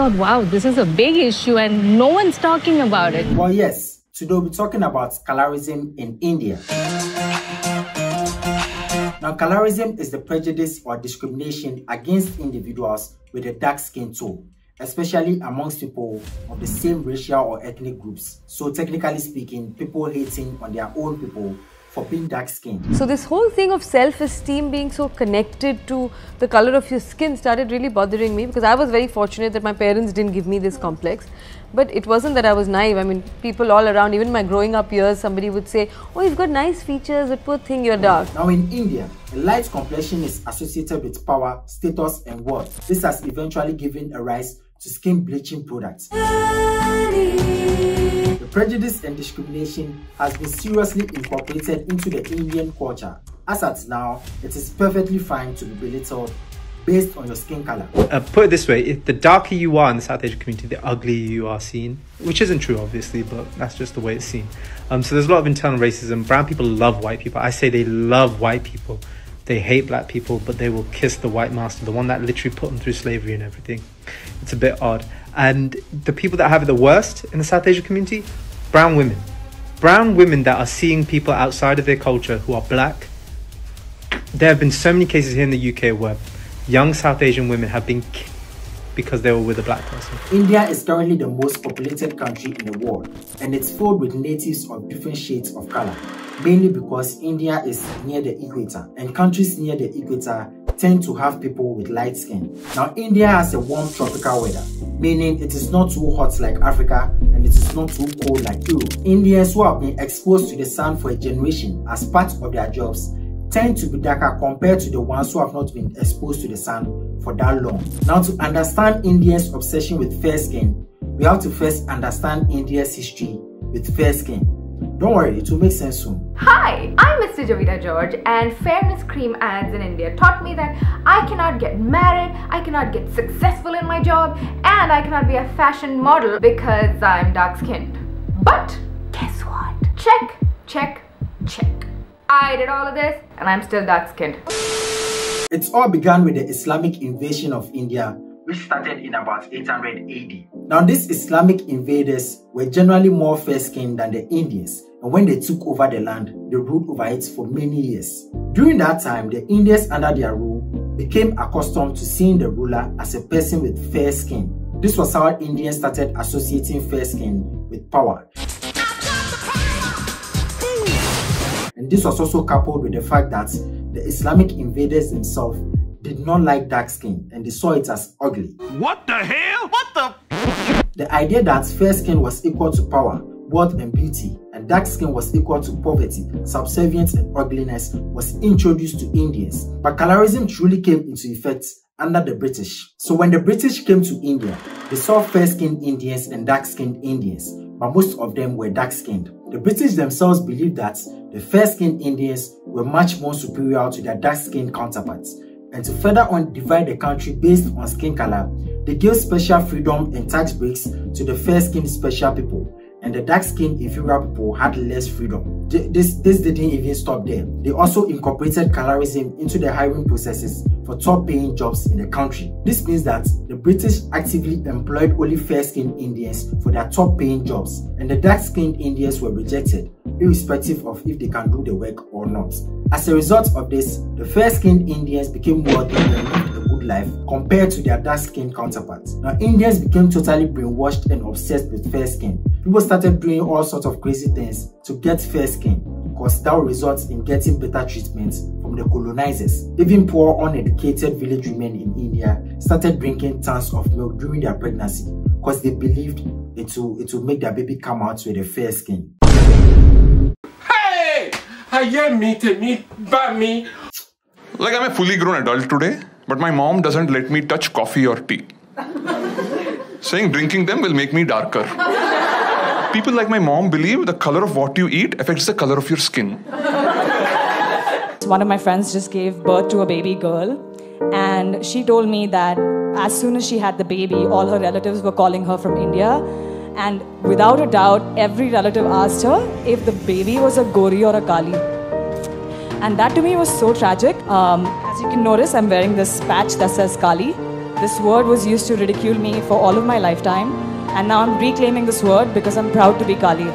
thought, wow, this is a big issue and no one's talking about it. Well, yes. Today we'll be talking about colorism in India. Now, colorism is the prejudice or discrimination against individuals with a dark skin tone, especially amongst people of the same racial or ethnic groups. So technically speaking, people hating on their own people for being dark-skinned. So this whole thing of self-esteem being so connected to the color of your skin started really bothering me, because I was very fortunate that my parents didn't give me this complex. But it wasn't that I was naive. I mean, people all around, even my growing up years, somebody would say, oh, you've got nice features, but poor thing, you're dark. Now in India, a light complexion is associated with power, status and wealth. This has eventually given a rise to skin bleaching products. The prejudice and discrimination has been seriously incorporated into the Indian culture. As at now, it is perfectly fine to be belittled based on your skin color. Put it this way, if the darker you are in the South Asian community, the uglier you are seen, which isn't true obviously, but that's just the way it's seen. So there's a lot of internal racism. Brown people love white people. I say they love white people. They hate black people, but they will kiss the white master, the one that literally put them through slavery and everything. It's a bit odd. And the people that have it the worst in the South Asian community, brown women. Brown women that are seeing people outside of their culture who are black. There have been so many cases here in the UK where young South Asian women have been killed because they were with a black person. India is currently the most populated country in the world, and it's filled with natives of different shades of color, mainly because India is near the equator, and countries near the equator tend to have people with light skin. Now, India has a warm tropical weather, meaning it is not too hot like Africa and it is not too cold like Europe. Indians who have been exposed to the sun for a generation as part of their jobs tend to be darker compared to the ones who have not been exposed to the sun for that long. Now, to understand Indians' obsession with fair skin, we have to first understand India's history with fair skin. Don't worry, it will make sense soon. Hi, I'm Mr. Javita George, and fairness cream ads in India taught me that I cannot get married, I cannot get successful in my job, and I cannot be a fashion model because I'm dark-skinned. But guess what? Check, check, check. I did all of this and I'm still dark-skinned. It all began with the Islamic invasion of India, which started in about 800 AD. Now, these Islamic invaders were generally more fair-skinned than the Indians, and when they took over the land, they ruled over it for many years. During that time, the Indians under their rule became accustomed to seeing the ruler as a person with fair skin. This was how Indians started associating fair skin with power. And this was also coupled with the fact that the Islamic invaders themselves did not like dark skin and they saw it as ugly. What the hell? What the? The idea that fair skin was equal to power, wealth and beauty, and dark skin was equal to poverty, subservience and ugliness was introduced to Indians. But colorism truly came into effect under the British. So when the British came to India, they saw fair-skinned Indians and dark-skinned Indians, but most of them were dark-skinned. The British themselves believed that the fair-skinned Indians were much more superior to their dark-skinned counterparts. And to further on divide the country based on skin color, they gave special freedom and tax breaks to the fair-skinned special people, and the dark-skinned inferior people had less freedom. This didn't even stop there. They also incorporated colorism into the hiring processes for top-paying jobs in the country. This means that the British actively employed only fair-skinned Indians for their top-paying jobs, and the dark-skinned Indians were rejected, irrespective of if they can do the work or not. As a result of this, the fair-skinned Indians became wealthy and lived a good life compared to their dark-skinned counterparts. Now, Indians became totally brainwashed and obsessed with fair skin. People started doing all sorts of crazy things to get fair skin, because that would result in getting better treatment from the colonizers. Even poor, uneducated village women in India started drinking tons of milk during their pregnancy because they believed it will make their baby come out with a fair skin. Hey! I am me. Like, I'm a fully grown adult today, but my mom doesn't let me touch coffee or tea. Saying drinking them will make me darker. People like my mom believe the color of what you eat affects the color of your skin. One of my friends just gave birth to a baby girl, and she told me that as soon as she had the baby, all her relatives were calling her from India, and without a doubt, every relative asked her if the baby was a Gori or a Kali. And that to me was so tragic. As you can notice, I'm wearing this patch that says Kali. This word was used to ridicule me for all of my lifetime, and now I'm reclaiming this word because I'm proud to be Kali.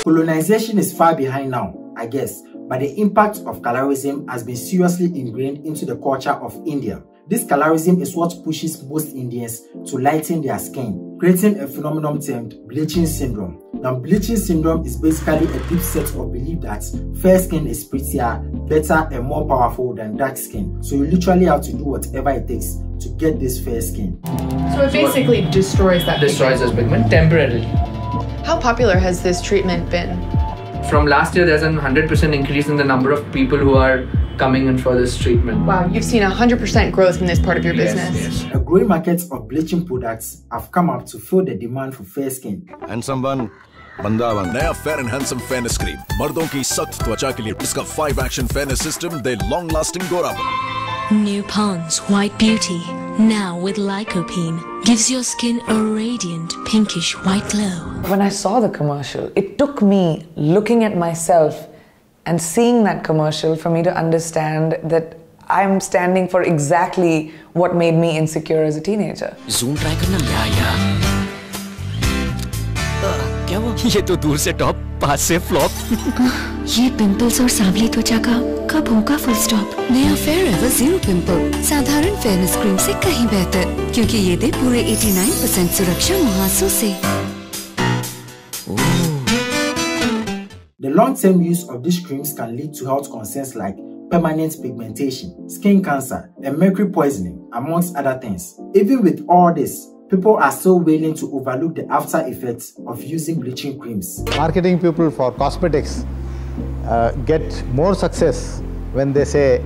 Colonization is far behind now, I guess, but the impact of colorism has been seriously ingrained into the culture of India. This colorism is what pushes most Indians to lighten their skin, creating a phenomenon termed bleaching syndrome. Now, bleaching syndrome is basically a deep set of belief that fair skin is prettier, better, and more powerful than dark skin. So you literally have to do whatever it takes to get this fair skin. So it basically destroys that this pigment temporarily. How popular has this treatment been? From last year, there's a 100% increase in the number of people who are coming in for this treatment. Wow, you've seen 100% growth in this part of your business. Yes. A growing market of bleaching products have come up to fill the demand for fair skin. Handsome one, banda one. Naya Fair and Handsome Fairness Cream. मर्दों की सख्त त्वचा के लिए इसका 5-action fairness system they long-lasting गोरापन. New Pond's White Beauty, now with lycopene, gives your skin a radiant pinkish white glow. When I saw the commercial, it took me looking at myself and seeing that commercial for me to understand that I'm standing for exactly what made me insecure as a teenager. Zoom try करना क्या हुआ? ये तो दूर से top, पास से flop. ये pimples और सांवली त्वचा का कब होगा फुल स्टॉप? नया फेयर एवर जीरो पिंपल साधारण फेयरनेस क्रीम से कहीं बेहतर, क्योंकि ये दे पूरे 89% सुरक्षा मुहासों से. The long-term use of these creams can lead to health concerns like permanent pigmentation, skin cancer, and mercury poisoning, amongst other things. Even with all this, people are still willing to overlook the after effects of using bleaching creams. Marketing people for cosmetics get more success when they say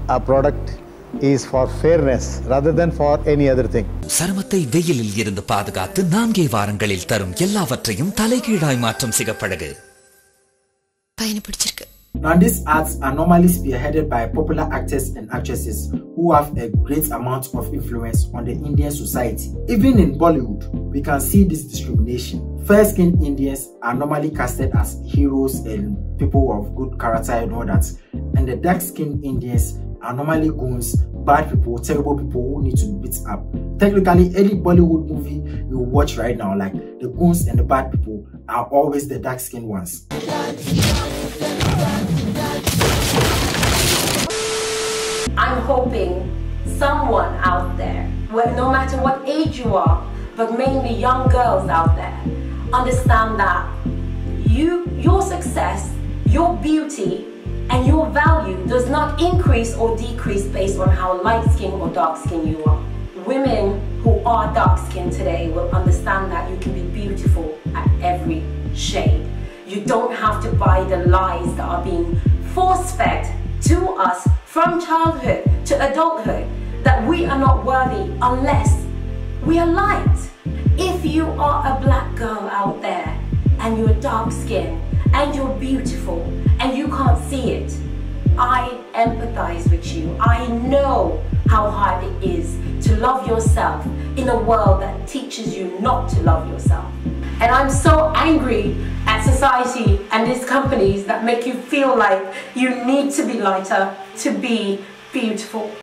a product is for fairness rather than for any other thing. சருமத்தை வெயிலில் இருந்து பாதுகாத்து 4 வாரங்களில் தரும் எல்லாவற்றையும் தலைகீழாய் மாற்றும் சிகப்பழகு. பையனை பிடிச்சிருக்கு. Now, these ads are normally spearheaded by popular actors and actresses who have a great amount of influence on the Indian society. Even in Bollywood, we can see this discrimination. Fair-skinned Indians are normally casted as heroes and people of good character and all that. And the dark-skinned Indians are normally goons, bad people, terrible people who need to be beat up. Technically, any Bollywood movie you watch right now, like the goons and the bad people, are always the dark-skinned ones. I'm hoping someone out there, no matter what age you are, but mainly young girls out there, understand that your success, your beauty, and your value does not increase or decrease based on how light-skinned or dark-skinned you are. Women who are dark-skinned today will understand that you can be beautiful at every shade. You don't have to buy the lies that are being force-fed to us from childhood to adulthood, that we are not worthy unless we are light. If you are a black girl out there and you're dark-skinned and you're beautiful and you can't see it, I empathize with you. I know how hard it is to love yourself in a world that teaches you not to love yourself. And I'm so angry at society and these companies that make you feel like you need to be lighter to be beautiful.